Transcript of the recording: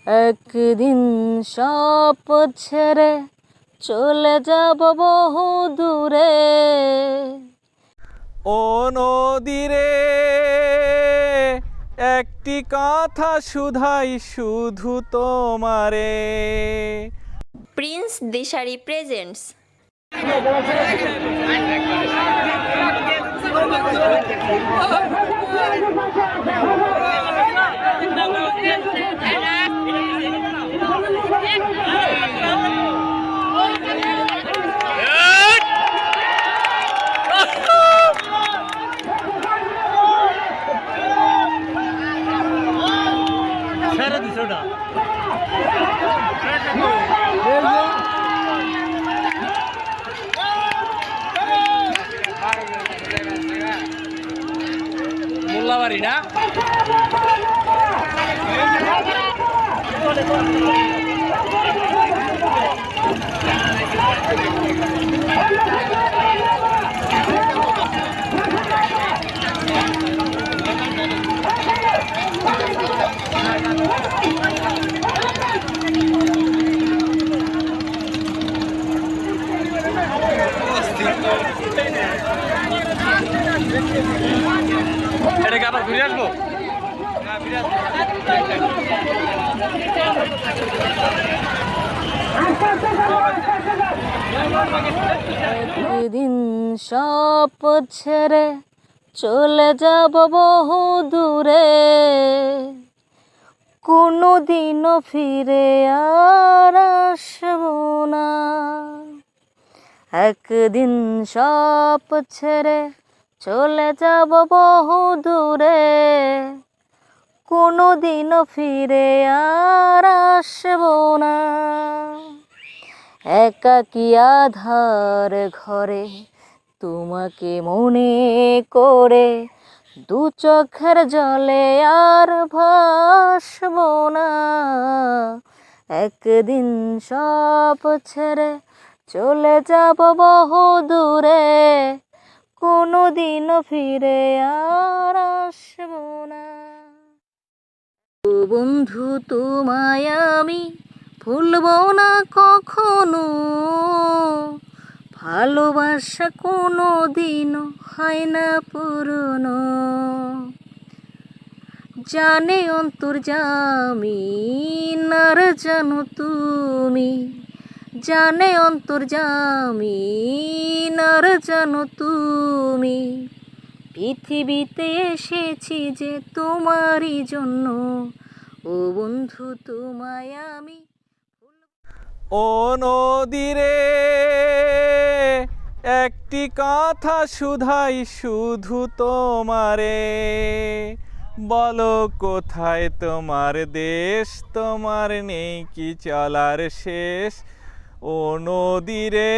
একদিন সব ছেড়ে চলে যাব বহু দূরে। ও নদীরে একটি কথা শুধাই শুধু তোমারে। প্রিন্স দিশারি প্রেজেন্টস। মোল্লাবাড়ি না এটাকে আবার ঘুরে আসবো। একদিন সব ছেড়ে চলে যাব বহু দূরে। কোনো দিনও ফিরে আর আসব না। একদিন সব ছেড়ে চলে যাব বহু দূরে। কোনো দিনও ফিরে আর আসব না। একাকী আধার ঘরে তোমাকে মনে করে দু চোখের জলে আর ভাসব না। একদিন সব ছেড়ে চলে যাব বহু দূরে। কোনো দিনও ফিরে আর আসব না। ও বন্ধু তোমায় আমি ভুলব না কখনো। ভালোবাসা কোনো দিনও হয় না পুরনো। জানে অন্তর্যামী আর জানো তুমি। জানে অন্তর্যামী আর জানো তুমি। পৃথিবীতে এসেছি যে তোমারই জন্য। ও বন্ধু তোমায় আমি। ও নদীরে একটি কথা শুধাই শুধু তোমারে। বলো কোথায় তোমার দেশ, তোমার নেই কি চলার শেষ। ও নদীরে